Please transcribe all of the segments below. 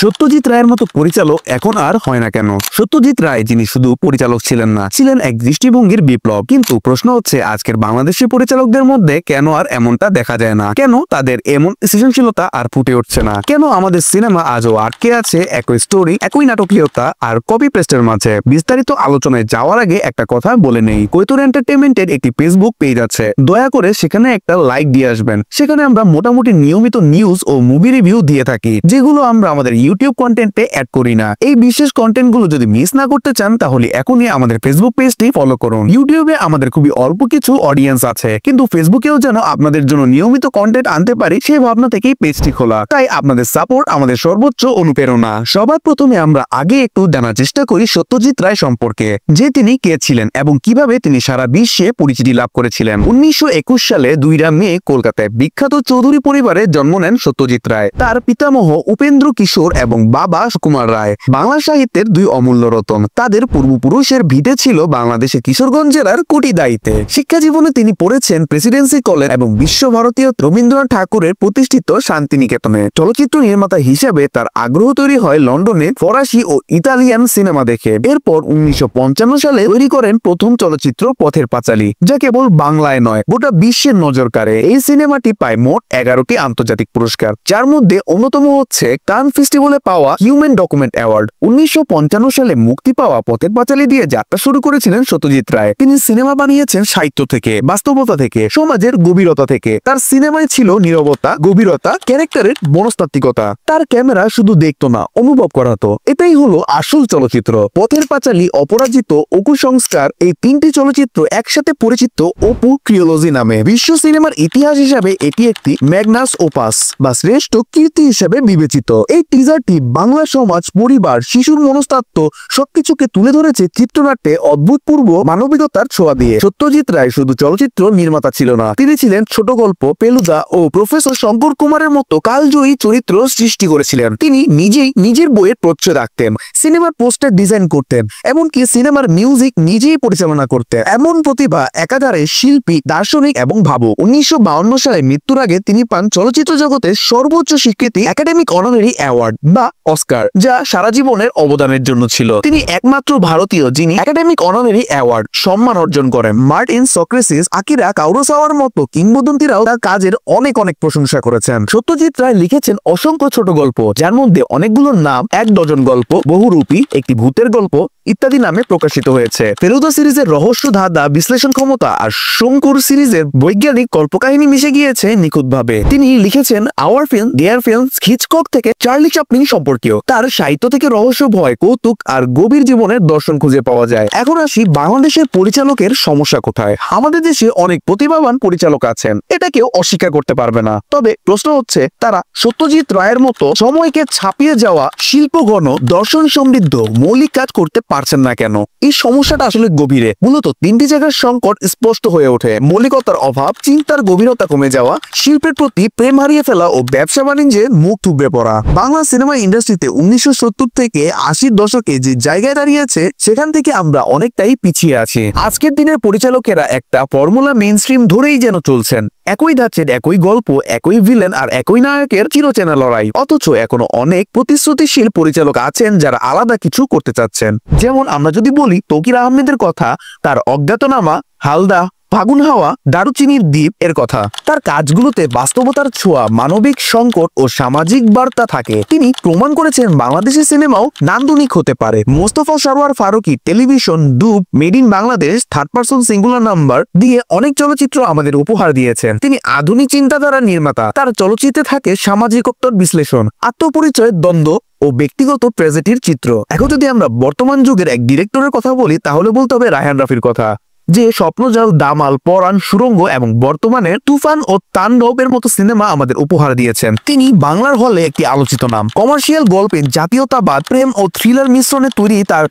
সত্যজিৎ রায়ের মতো পরিচালক এখন আর হয় না কেন? সত্যজিৎ রায় যিনি শুধু পরিচালক ছিলেন না, ছিলেন এক দৃষ্টিভঙ্গির বিপ্লব। কিন্তু প্রশ্ন হচ্ছে, আজকের বাংলাদেশের পরিচালকদের মধ্যে কেন আর এমনটা দেখা যায় না? কেন তাদের এমন সৃজনশীলতা আর ফুটে উঠছে না? কেন আমাদের সিনেমা আজও আটকে আছে একই স্টোরি, একই নাটকীয়তা আর কপি পেস্টের মাঝে? বিস্তারিত আলোচনায় যাওয়ার আগে একটা কথা বলে নেই, কৈতুর এন্টারটেইনমেন্টের একটি ফেসবুক পেজ আছে, দয়া করে সেখানে একটা লাইক দিয়ে আসবেন। সেখানে আমরা মোটামুটি নিয়মিত নিউজ ও মুভি রিভিউ দিয়ে থাকি, যেগুলো আমরা আমাদের ইউটিউব কন্টেন্টে অ্যাড করি না। এই বিশেষ কন্টেন্ট গুলো যদি মিস না করতে চান, তাহলে এখনই আমাদের ফেসবুক পেজটি ফলো করুন। ইউটিউবে আমাদের খুবই অল্প কিছু অডিয়েন্স আছে, কিন্তু ফেসবুকেও যেন আপনাদের জন্য নিয়মিত কন্টেন্ট আনতে পারি সেই ভাবনা থেকেই পেজটি খোলা। তাই আপনাদের সাপোর্ট আমাদের সর্বোচ্চ অনুপ্রেরণা। সবার প্রথমে আমরা আগে একটু জানার চেষ্টা করি সত্যজিৎ রায় সম্পর্কে, যে তিনি কে ছিলেন এবং কিভাবে তিনি সারা বিশ্বে পরিচিতি লাভ করেছিলেন। 1921 সালে 2 মে কলকাতায় বিখ্যাত চৌধুরী পরিবারে জন্ম নেন সত্যজিৎ রায়। তার পিতামহ উপেন্দ্র কিশোর এবং বাবা সুকুমার রায় বাংলা সাহিত্যের 2 অমূল্য রতন। তাদের পূর্বপুরুষের ভিটে ছিল বাংলাদেশের কিশোরগঞ্জ জেলার কুটিদাইতে। শিক্ষা জীবনে তিনি পড়েছেন প্রেসিডেন্সি কলেজ এবং বিশ্বভারতীয় রবীন্দ্রনাথ ঠাকুরের প্রতিষ্ঠিত শান্তিনিকেতনে। চলচ্চিত্র নির্মাতা হিসেবে তার আগ্রহ তৈরি হয় লন্ডনে ফরাসি ও ইতালিয়ান সিনেমা দেখে। এরপর 1955 সালে তৈরি করেন প্রথম চলচ্চিত্র পথের পাঁচালী, যা কেবল বাংলায় নয় গোটা বিশ্বের নজর কাড়ে। এই সিনেমাটি পায় মোট 11টি আন্তর্জাতিক পুরস্কার, যার মধ্যে অন্যতম হচ্ছে কান ফেস্টিভ্যালে পাওয়া হিউম্যান ডকুমেন্ট অ্যাওয়ার্ড। 1955 সালে মুক্তি পাওয়া পথের পাঁচালী দিয়ে যাত্রা শুরু করেছিলেন সত্যজিৎ রায়। তিনি সিনেমা বানিয়েছেন সাহিত্য থেকে, বাস্তবতা থেকে, সমাজের গভীরতা থেকে। তার সিনেমায় ছিল নীরবতা, গভীরতা, ক্যারেক্টারের মনস্তাত্ত্বিকতা। তার ক্যামেরা শুধু দেখতো না, অনুভব করাতো। এটাই হলো আসল চলচ্চিত্র। পথের পাঁচালী, অপরাজিত, অকু সংস্কার, এই 3টি চলচ্চিত্র একসাথে পরিচিত অপু ট্রিলজি নামে। বিশ্ব সিনেমার ইতিহাস হিসাবে এটি একটি ম্যাগনাস ওপাস বা শ্রেষ্ঠ কীর্তি হিসেবে বিবেচিত। এই টিজারটি বাংলা সমাজ, পরিবার, শিশুর মনস্তাত্ত্ব সবকিছুকে তুলে ধরেছে চিত্রনাট্যে অদ্ভুতপূর্ব মানবিকতার ছোঁয়া দিয়ে। সত্যজিৎ রায় শুধু চলচ্চিত্র নির্মাতা ছিল না, তিনি ছিলেন ছোট গল্প, ফেলুদা ও প্রফেসর শঙ্কর কুমারের মতো কালজয়ী চরিত্র সৃষ্টি করেছিলেন। তিনি নিজেই নিজের বইয়ের প্রচ্ছদ আঁকতেন, সিনেমার পোস্টার ডিজাইন করতেন, এমনকি সিনেমার মিউজিক নিজেই পরিচালনা করতেন। এমন প্রতিভা একাধারে শিল্পী, দার্শনিক এবং ভাবুক। 1952 সালে মৃত্যুর আগে তিনি পান চলচ্চিত্র জগতের সর্বোচ্চ স্বীকৃতি একাডেমিক অনারারি অ্যাওয়ার্ড বা অস্কার, যা সারা জীবনের অবদানের জন্য ছিল। তিনি একমাত্র ভারতীয় যিনি একাডেমিক অনারারি অ্যাওয়ার্ড সম্মান অর্জন করেন। মার্টিন স্কর্সেসে, আকিরা কুরোসাওয়ার মতো কিংবদন্তিরাও তার কাজের অনেক প্রশংসা করেছেন। সত্যজিৎ রায় লিখেছেন অসংখ্য ছোট গল্প, যার মধ্যে অনেকগুলোর নাম 1 ডজন গল্প, বহুরূপী, একটি ভূতের গল্প ইত্যাদি নামে প্রকাশিত হয়েছে। ফেলুদা সিরিজের রহস্য ধাঁধা, বিশ্লেষণ ক্ষমতা আর শঙ্কুর সিরিজের বৈজ্ঞানিক কল্পকাহিনী মিশে গিয়েছে নিখুঁতভাবে। তিনি লিখেছেন আওয়ার ফিল্ম, দেয়ার ফিল্ম, হিচকক থেকে চার্লি চ্যাপলিন সম্পর্কীয়। তার সাহিত্য থেকে রহস্য, ভয়, কৌতুক আর গভীর জীবনের দর্শন খুঁজে পাওয়া যায়। এখন আসি বাংলাদেশের পরিচালকের সমস্যা কোথায়। আমাদের দেশে অনেক প্রতিভাবান পরিচালক আছেন, এটা কেউ অস্বীকার করতে পারবে না। তবে প্রশ্ন হচ্ছে, তারা সত্যজিৎ রায়ের মতো সময়কে ছাপিয়ে যাওয়া শিল্পঘন, দর্শন সমৃদ্ধ মৌলিক কাজ করতে পারছেন না কেন? এই সমস্যাটা আসলে গভীরে। মূলত 3টি জায়গার সংকট স্পষ্ট হয়ে ওঠে: মৌলিকতার অভাব, চিন্তার গভীরতা কমে যাওয়া, শিল্পের প্রতি প্রেম হারিয়ে ফেলা ও ব্যবসা বাণিজ্যে মুখ থুবড়ে পড়া। বাংলা সিনেমা ইন্ডাস্ট্রিতে 1970 থেকে 80-র দশকে যে জায়গায় দাঁড়িয়েছে, সেখান থেকে আমরা অনেকটাই পিছিয়ে আছি। আজকের দিনের পরিচালকেরা একটা ফর্মুলা মেইনস্ট্রিম ধরেই যেন চলছেন, একই ধাঁচের একই গল্প, একই ভিলেন আর একই নায়কের চিরচেনা লড়াই। অথচ এখনো অনেক প্রতিশ্রুতিশীল পরিচালক আছেন যারা আলাদা কিছু করতে চাচ্ছেন। যেমন আমরা যদি বলি তৌকির আহমেদের কথা, তার অজ্ঞাতনামা, হালদা, ফাগুন হাওয়া, দারুচিনির দ্বীপ এর কথা। তার কাজগুলোতে বাস্তবতার ছোঁয়া, মানবিক সংকট ও সামাজিক বার্তা থাকে। তিনি প্রমাণ করেছেন বাংলাদেশের সিনেমাও নান্দনিক হতে পারে। মোস্তফা সরওয়ার ফারুকী টেলিভিশন, ডুব, made in Bangladesh, third person singular number দিয়ে অনেক চলচ্চিত্র আমাদের উপহার দিয়েছেন। তিনি আধুনিক চিন্তাধারার নির্মাতা। তার চলচ্চিত্রে থাকে সামাজিকতার বিশ্লেষণ, আত্মপরিচয়ের দ্বন্দ্ব ও ব্যক্তিগত ট্র্যাজেডির চিত্র। এখন যদি আমরা বর্তমান যুগের এক ডিরেক্টরের কথা বলি, তাহলে বলতে হবে রায়হান রাফির কথা, যে স্বপ্নজাল, দামাল, পরাণ, সুরঙ্গ এবং বর্তমানে তুফান ও তাণ্ডবের মতো সিনেমা আমাদের উপহার দিয়েছেন। তিনি বাংলার হলে একটি আলোচিত নাম। কমার্শিয়াল গল্পে জাতীয়তাবাদ, প্রেম ও থ্রিলার মিশ্রণে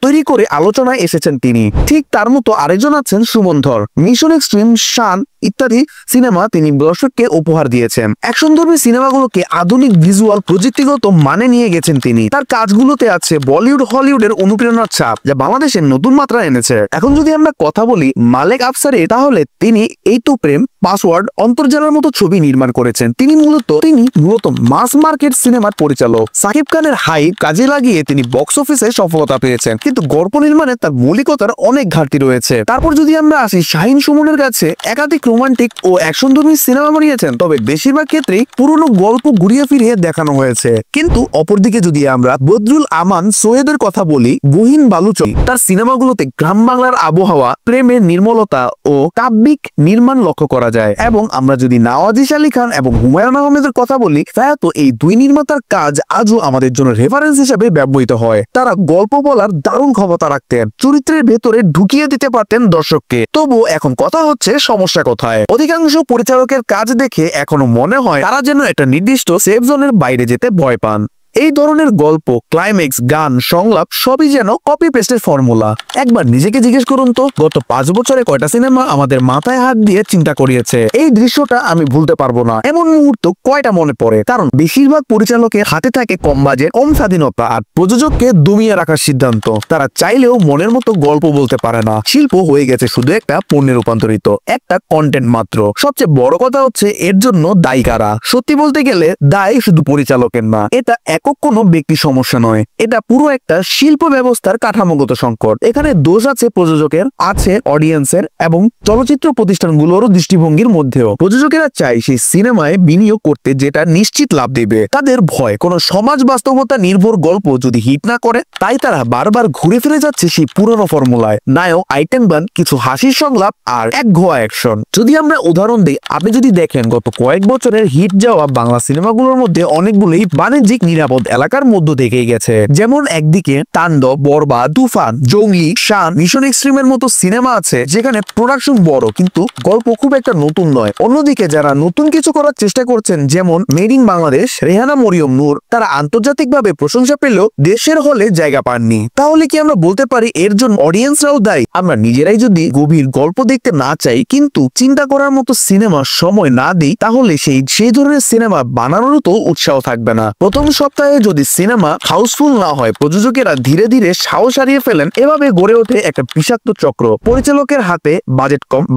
তৈরি করে আলোচনায় এসেছেন তিনি। ঠিক তার মতো আরেকজন আছেন সুমন ধর। মিশন এক্সট্রিম, শান, ইত্যাদি সিনেমা তিনি দর্শককে উপহার দিয়েছেন। অ্যাকশনধর্মী সিনেমাগুলোকে আধুনিক ভিজুয়াল প্রযুক্তিগত মানে নিয়ে গেছেন তিনি। তার কাজগুলোতে আছে বলিউড হলিউডের অনুপ্রেরণার ছাপ, যা বাংলাদেশের নতুন মাত্রা এনেছে। এখন যদি আমরা কথা বলি মালেক আফসারের, তাহলে তিনি এই তো প্রেম, পাসওয়ার্ড, অন্তর্জালের মতো ছবি নির্মাণ করেছেন। তিনি মূলত মাস মার্কেট সিনেমার পরিচালক। সাকিব খানের হাইপ কাজে লাগিয়ে তিনি বক্স অফিসে সফলতা পেয়েছেন, কিন্তু গল্প নির্মাণে তার মৌলিকতার অনেক ঘাটতি রয়েছে। তারপর যদি আমরা আসি শাহিন সুমনের কাছে, একাধিক রোমান্টিক ও অ্যাকশনধর্মী সিনেমা বানিয়েছেন, তবে বেশিরভাগ ক্ষেত্রেই পুরনো গল্প ঘুরিয়ে ফিরিয়ে দেখানো হয়েছে। কিন্তু অপরদিকে যদি আমরা বদরুল আমান সৈয়দের কথা বলি, বুহিন বালুচক, তার সিনেমাগুলোতে গ্রাম বাংলার আবহাওয়া, প্রেমের নির্মলতা ও কাব্যিক নির্মাণ লক্ষ্য করা যায়। এবং আমরা যদি নওয়াজিশ আলী খান এবং হুমায়ুন আহমেদের কথা বলি, তো এই দুই নির্মাতার কাজ আজও আমাদের জন্য রেফারেন্স হিসেবে ব্যবহৃত হয়। তারা গল্প বলার দারুণ ক্ষমতা রাখতেন, চরিত্রের ভেতরে ঢুকিয়ে দিতে পারতেন দর্শককে। তবু এখন কথা হচ্ছে সমস্যা কোথায়। অধিকাংশ পরিচালকের কাজ দেখে এখনো মনে হয় তারা যেন একটা নির্দিষ্ট সেফ জোনের বাইরে যেতে ভয় পান। এই ধরনের গল্প, ক্লাইম্যাক্স, গান, সংলাপ সবই যেন কপি পেস্টের ফর্মুলা। একবার নিজেকে জিজ্ঞেস করুন তো, গত 5 বছরে কয়টা সিনেমা আমাদের মাথায় হাত দিয়ে চিন্তা করিয়েছে এই দৃশ্যটা আমি ভুলতে পারবো না, এমন মুহূর্ত কয়টা মনে পড়ে? কারণ বেশিরভাগ পরিচালকের হাতে থাকে কম বাজেট, কম স্বাধীনতা আর প্রযোজককে দমিয়ে রাখার সিদ্ধান্ত। তারা চাইলেও মনের মতো গল্প বলতে পারে না। শিল্প হয়ে গেছে শুধু একটা পণ্যে রূপান্তরিত, একটা কন্টেন্ট মাত্র। সবচেয়ে বড় কথা হচ্ছে এর জন্য দায়ী কারা? সত্যি বলতে গেলে দায় শুধু পরিচালকের না, এটা একক কোনো ব্যক্তি সমস্যা নয়, এটা পুরো একটা শিল্প ব্যবস্থার কাঠামোগত সংকট। এখানে দোষ আছে প্রযোজকের, আছে অডিয়েন্সের এবং চলচ্চিত্র প্রতিষ্ঠানগুলোরও দৃষ্টিভঙ্গির মধ্যেও। প্রযোজকেরা চায় সেই সিনেমায় বিনিয়োগ করতে যেটা নিশ্চিত লাভ দেবে। তাদের ভয় কোনো সমাজ বাস্তবতা নির্ভর গল্প যদি হিট না করে, তাই তারা বারবার ঘুরে ফিরে যাচ্ছে সেই পুরনো ফর্মুলায়। নায়ক, আইটেম গান, কিছু হাসির সংলাপ আর একঘেয়া অ্যাকশন। যদি আমরা উদাহরণ দিই, আপনি যদি দেখেন গত কয়েক বছরের হিট যাওয়া বাংলা সিনেমাগুলোর মধ্যে অনেকগুলোই বাণিজ্যিক নিরাপদ এলাকার মধ্য থেকেই গেছে। যেমন একদিকে তাণ্ডব, বরবাদ, তুফান, জঙ্গলি, শান, মিশন এক্সট্রিমের মতো সিনেমা আছে যেখানে প্রোডাকশন বড় কিন্তু গল্প খুব একটা নতুন নয়। অন্যদিকে যারা নতুন কিছু করার চেষ্টা করছেন, যেমন মেড ইন বাংলাদেশ, রেহানা মরিয়ম নূর, তারা আন্তর্জাতিকভাবে প্রশংসা পেলেও দেশের হলে জায়গা পাননি। তাহলে কি আমরা বলতে পারি এর জন্য অডিয়েন্সরাও দায়ী? আমরা নিজেরাই যদি গভীর গল্প দেখতে না চাই কিন্তু চিন্তা করার মতো সিনেমা সময় না দিই, তাহলে সেই ধরনের সিনেমা বানানোরও তো উৎসাহ থাকবে না। প্রথম সপ্তাহে যদি সিনেমা হাউসফুল না হয়, প্রযোজকেরা ধীরে ধীরে সাহস হারিয়ে ফেলেন। এভাবে গড়ে ওঠে একটা বিষাক্ত চক্র। পরিচালকের হাতে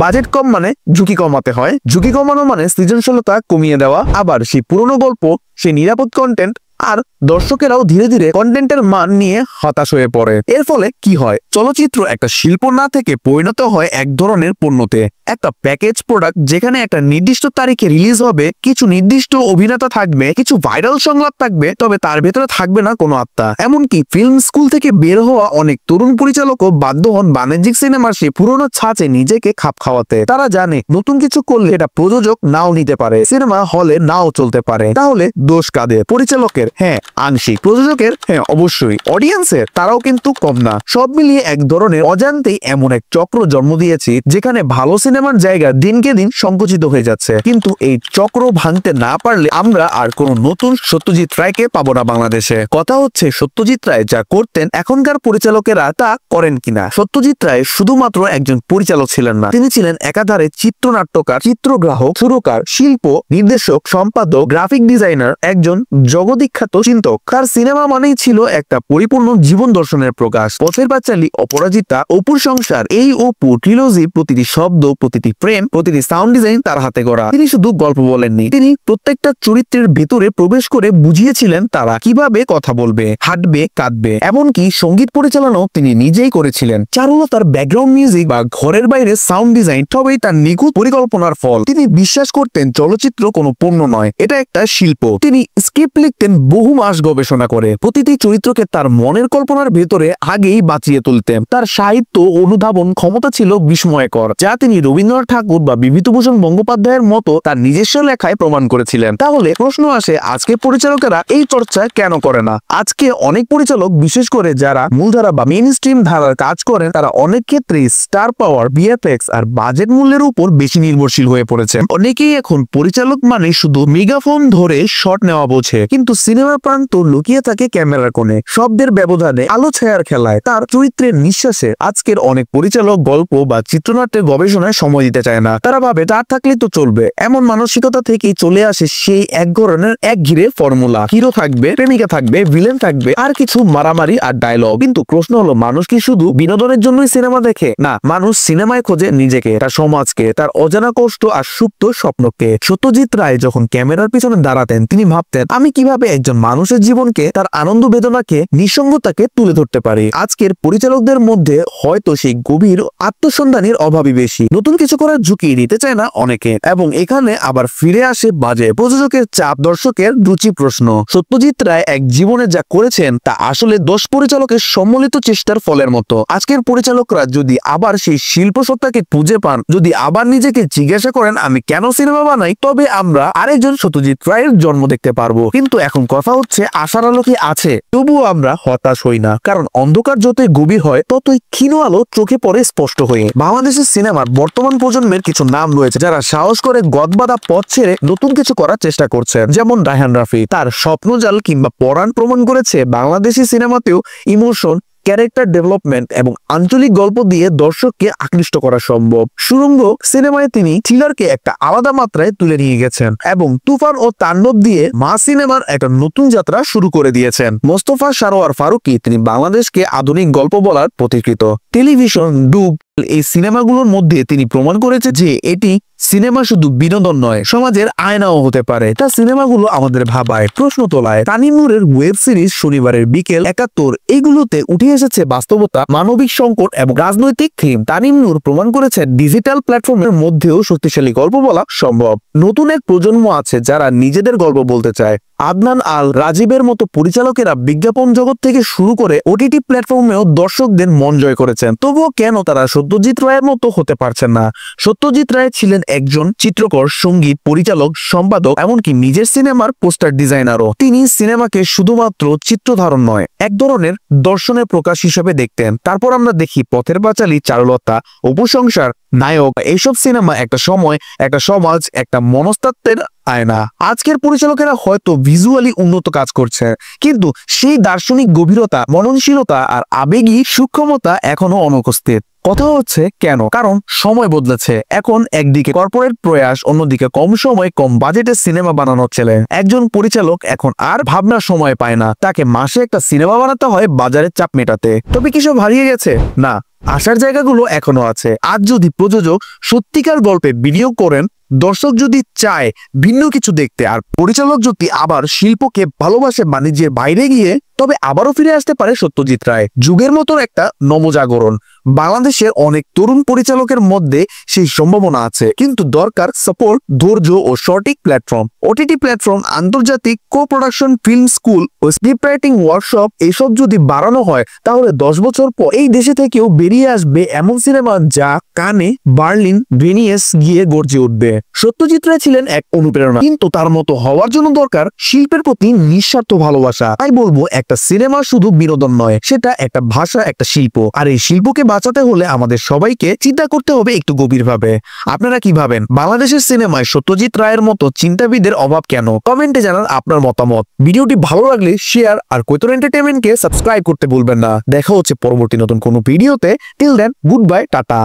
বাজেট কম মানে ঝুঁকি কমাতে হয়, ঝুঁকি কমানো মানে সৃজনশীলতা কমিয়ে দেওয়া। আবার সেই পুরনো গল্প, সেই নিরাপদ কন্টেন্ট, আর দর্শকেরাও ধীরে ধীরে কন্টেন্টের মান নিয়ে হতাশ হয়ে পড়ে। এর ফলে কি হয়? চলচ্চিত্র একটা শিল্প না থেকে পরিণত হয় এক ধরনের পণ্যতে, একটা প্যাকেজ প্রোডাক্ট যেখানে একটা নির্দিষ্ট তারিখে রিলিজ হবে, কিছু নির্দিষ্ট অভিনেতা থাকবে, কিছু ভাইরাল সংলাপ থাকবে, তবে তার ভেতরে থাকবে না কোনো আত্মা। এমনকি ফিল্ম স্কুল থেকে বের হওয়া অনেক তরুণ পরিচালকও বাধ্য হন বাণিজ্যিক সিনেমার সেই পুরনো ছাঁচে নিজেকে খাপ খাওয়াতে। তারা জানে নতুন কিছু করলে এটা প্রযোজক নাও নিতে পারে, সিনেমা হলে নাও চলতে পারে। তাহলে দোষ কাদের? পরিচালকের? হ্যাঁ আংশিক। প্রযোজকের? হ্যাঁ অবশ্যই। অডিয়েন্সের? তারাও কিন্তু কম না। সব মিলিয়ে এক ধরনের অজান্তেই এমন এক চক্র জন্ম দিয়েছে যেখানে ভালো সিনেমার জায়গা দিনকে দিন সংকুচিত হয়ে যাচ্ছে। কিন্তু এই চক্র ভাঙতে না পারলে আমরা আর কোনো নতুন সত্যজিৎ রায়কে পাবো না বাংলাদেশে। কথা হচ্ছে সত্যজিৎ রায় যা করতেন এখনকার পরিচালকেরা তা করেন কিনা। সত্যজিৎ রায় শুধুমাত্র একজন পরিচালক ছিলেন না, তিনি ছিলেন একাধারে চিত্রনাট্যকার, চিত্রগ্রাহক, সুরকার, শিল্প নির্দেশক, সম্পাদক, গ্রাফিক ডিজাইনার, একজন জগদীখ্যাত চিন্তক। তার সিনেমা মানেই ছিল একটা পরিপূর্ণ জীবন দর্শনের প্রকাশ। পথের পাঁচালী, অপরাজিতা, অপুর সংসার, এই অপু ট্রিলজি, প্রতিটি শব্দ, প্রতিটি ফ্রেম, প্রতিটি সাউন্ড ডিজাইন তার হাতে গড়া। তিনি শুধু গল্প বলেননি, তিনি প্রত্যেকটা চরিত্রের ভেতরে প্রবেশ করে বুঝিয়েছিলেন তারা কিভাবে কথা বলবে, হাঁটবে, কাঁদবে। এমনকি সঙ্গীত পরিচালনাও তিনি নিজেই করেছিলেন। চারুলতার ব্যাকগ্রাউন্ড মিউজিক বা ঘরের বাইরে সাউন্ড ডিজাইন সবই তার নিখুঁত পরিকল্পনার ফল। তিনি বিশ্বাস করতেন চলচ্চিত্র কোনো পণ্য নয়, এটা একটা শিল্প। তিনি স্ক্রিপ্ট লিখতেন বহু মাস গবেষণা করে, প্রতিটি চরিত্রকে তার মনের কল্পনার ভেতরে আগেই বাঁচিয়ে তুলতেন। তার সাহিত্য অনুধাবন ক্ষমতা ছিল বিস্ময়কর, যা তিনি রবীন্দ্রনাথ ঠাকুর বা বিভূতিভূষণ বন্দ্যোপাধ্যায়ের মতো তার নিজস্ব লেখায় প্রমাণ করেছিলেন। তাহলে প্রশ্ন আসে, আজকে পরিচালকেরা এই চর্চা কেন করে না? আজকে অনেক পরিচালক, বিশেষ করে যারা মূলধারা বা মেইন স্ট্রিম ধারার কাজ করেন, তারা অনেক ক্ষেত্রেই স্টার পাওয়ার, ভিএফএক্স আর বাজেট মূল্যের উপর বেশি নির্ভরশীল হয়ে পড়েছে। অনেকেই এখন পরিচালক মানে শুধু মেগাফোন ধরে শট নেওয়া বোঝে, কিন্তু সিনেমা সিনেমার প্রান্ত লুকিয়ে থাকে ক্যামেরার কোণে, শব্দের ব্যবধানে, আলো ছায়ার খেলায়, তার চরিত্রের নিঃশ্বাসে। আজকের অনেক পরিচালক গল্প বা চিত্রনাট্যের গবেষণায় সময় দিতে চায় না। তারা ভাবে তার থাকলে তো চলবে, এমন মানসিকতা থেকেই চলে আসে সেই এক ধরনের এক ঘিরে ফর্মুলা। হিরো থাকবে, প্রেমিকা থাকবে, ভিলেন থাকবে, আর কিছু মারামারি আর ডায়লগ। কিন্তু প্রশ্ন হলো, মানুষ কি শুধু বিনোদনের জন্যই সিনেমা দেখে? না, মানুষ সিনেমায় খোঁজে নিজেকে, তার সমাজকে, তার অজানা কষ্ট আর সুপ্ত স্বপ্নকে। সত্যজিৎ রায় যখন ক্যামেরার পিছনে দাঁড়াতেন, তিনি ভাবতেন, আমি কিভাবে একজন মানুষের জীবনকে, তার আনন্দ বেদনাকে, নিঃসঙ্গতাকে তুলে ধরতে পারি। আজকের পরিচালকদের মধ্যে হয়তো সেই গভীর আত্মসন্ধানের অভাবই বেশি। নতুন কিছু করার ঝুঁকি নিতে চায় না অনেকে, এবং এখানে আবার ফিরে আসে বাজে প্রযোজকের চাপ, দর্শকের রুচি প্রশ্ন। সত্যজিৎ রায় এক জীবনে যা করেছেন তা আসলে 10 পরিচালকের সম্মিলিত চেষ্টার ফলের মতো। আজকের পরিচালকরা যদি আবার সেই শিল্প সত্তাকে খুঁজে পান, যদি আবার নিজেকে জিজ্ঞাসা করেন আমি কেন সিনেমা বানাই, তবে আমরা আরেকজন সত্যজিৎ রায়ের জন্ম দেখতে পারবো। কিন্তু এখন কথা হচ্ছে, আশার আলো কি আছে? তবুও আমরা হতাশ হই না, কারণ অন্ধকার যতই গভীর হয় ততই ক্ষীণ আলো চোখে পড়ে স্পষ্ট হয়ে। বাংলাদেশের সিনেমার বর্তমান প্রজন্মের কিছু নাম রয়েছে যারা সাহস করে গদবাঁধা পথ ছেড়ে নতুন কিছু করার চেষ্টা করছেন। যেমন রায়হান রাফি, তার স্বপ্নজাল কিংবা পরাণ প্রমাণ করেছে বাংলাদেশি সিনেমাতেও ইমোশন, ক্যারেক্টার ডেভেলপমেন্ট এবং আঞ্চলিক গল্প দিয়ে দর্শককে আকৃষ্ট করা সম্ভব। সুরঙ্গ সিনেমায় তিনি থ্রিলারকে একটা আলাদা মাত্রায় তুলে নিয়ে গেছেন, এবং তুফান ও তাণ্ডব দিয়ে মা সিনেমার একটা নতুন যাত্রা শুরু করে দিয়েছেন। মোস্তফা সারোয়ার ফারুকী, তিনি বাংলাদেশকে আধুনিক গল্প বলার প্রতিকৃত। টেলিভিশন, ডুব, এই সিনেমাগুলোর মধ্যে তিনি প্রমাণ করেছে যে এটি সিনেমা শুধু বিনোদন নয়, সমাজের আয়নাও হতে পারে। তার সিনেমাগুলো আমাদের ভাবায়, প্রশ্ন তোলায়। তানিম নূরের ওয়েব সিরিজ শনিবারের বিকেল 71, এইগুলোতে উঠে এসেছে বাস্তবতা, মানবিক সংকট এবং রাজনৈতিক থিম। তানিম নূর প্রমাণ করেছে ডিজিটাল প্ল্যাটফর্মের মধ্যেও শক্তিশালী গল্প বলা সম্ভব। নতুন এক প্রজন্ম আছে যারা নিজেদের গল্প বলতে চায়। আদনান আল রাজীবের মতো পরিচালকেরা বিজ্ঞাপন জগৎ থেকে শুরু করে ওটিটি প্ল্যাটফর্মেও দর্শকদের মন জয় করেছেন। তবুও কেন তারা সত্যজিৎ রায়ের মতো হতে পারছেন না? সত্যজিৎ রায় ছিলেন একজন চিত্রকর, সঙ্গীত পরিচালক, সম্পাদক, এমনকি নিজের সিনেমার পোস্টার ডিজাইনারও। তিনি সিনেমাকে শুধুমাত্র চিত্রধারণ নয়, এক ধরনের দর্শনের প্রকাশ হিসেবে দেখতেন। তারপর আমরা দেখি পথের পাঁচালী, চারুলতা, অপু সংসার, নায়ক, এইসব সিনেমা একটা সময়, একটা সমাজ, একটা মনস্তাত্ত্বের আয়না। আজকের পরিচালকেরা হয়তো ভিজুয়ালি উন্নত কাজ করছে, কিন্তু সেই দার্শনিক গভীরতা, মননশীলতা আর আবেগী সূক্ষ্মতা এখনো অনুপস্থিত। কথা হচ্ছে কেন? কারণ সময় বদলেছে। এখন একদিকে কর্পোরেট প্রয়াস, অন্যদিকে কম সময় কম বাজেটের সিনেমা বানানোর ছেলে। একজন পরিচালক এখন আর ভাবনার সময় পায় না, তাকে মাসে একটা সিনেমা বানাতে হয় বাজারের চাপ মেটাতে। তবে কি সব হারিয়ে গেছে? না, আসার জায়গাগুলো এখনো আছে। আজ যদি প্রযোজক সত্যিকার গল্পে বিনিয়োগ করেন, দর্শক যদি চায় ভিন্ন কিছু দেখতে, আর পরিচালক যদি আবার শিল্পকে ভালোবাসে বাণিজ্যের বাইরে গিয়ে, তবে আবারও ফিরে আসতে পারে সত্যজিৎ রায়। যুগের মতো একটা নবজাগরণ। বাংলাদেশের অনেক তরুণ পরিচালকের মধ্যে সেই সম্ভাবনা আছে, কিন্তু দরকার সাপোর্ট, ধৈর্য ও সঠিক প্ল্যাটফর্ম। ওটিটি প্ল্যাটফর্ম, আন্তর্জাতিক কো-প্রোডাকশন, ফিল্ম স্কুল ও স্ক্রিপ্ট রাইটিং ওয়ার্কশপ, এসব যদি বাড়ানো হয়, তাহলে 10 বছর পর এই দেশে থেকেও বেরিয়ে আসবে এমন সিনেমা যা কানে, বার্লিন, ভেনিস গিয়ে গর্জে উঠবে। সত্যজিৎ রায় ছিলেন এক অনুপ্রেরণা, কিন্তু তার মতো হওয়ার জন্য দরকার শিল্পের প্রতি নিঃস্বার্থ ভালোবাসা। তাই বলবো, একটা সিনেমা শুধু বিনোদন নয়, সেটা একটা ভাষা, একটা শিল্প। আর এই শিল্পকে বাঁচাতে হলে আমাদের সবাইকে চিন্তা করতে হবে একটু গভীরভাবে। আপনারা কি ভাবেন, বাংলাদেশের সিনেমায় সত্যজিৎ রায়ের মতো চিন্তাবিদের অভাব কেন? কমেন্টে জানান আপনার মতামত। ভিডিওটি ভালো লাগলে শেয়ার আর কৈতর এন্টারটেইনমেন্টকে সাবস্ক্রাইব করতে ভুলবেন না। দেখা হচ্ছে পরবর্তী নতুন কোনো ভিডিওতে। Till then, good bye, tata.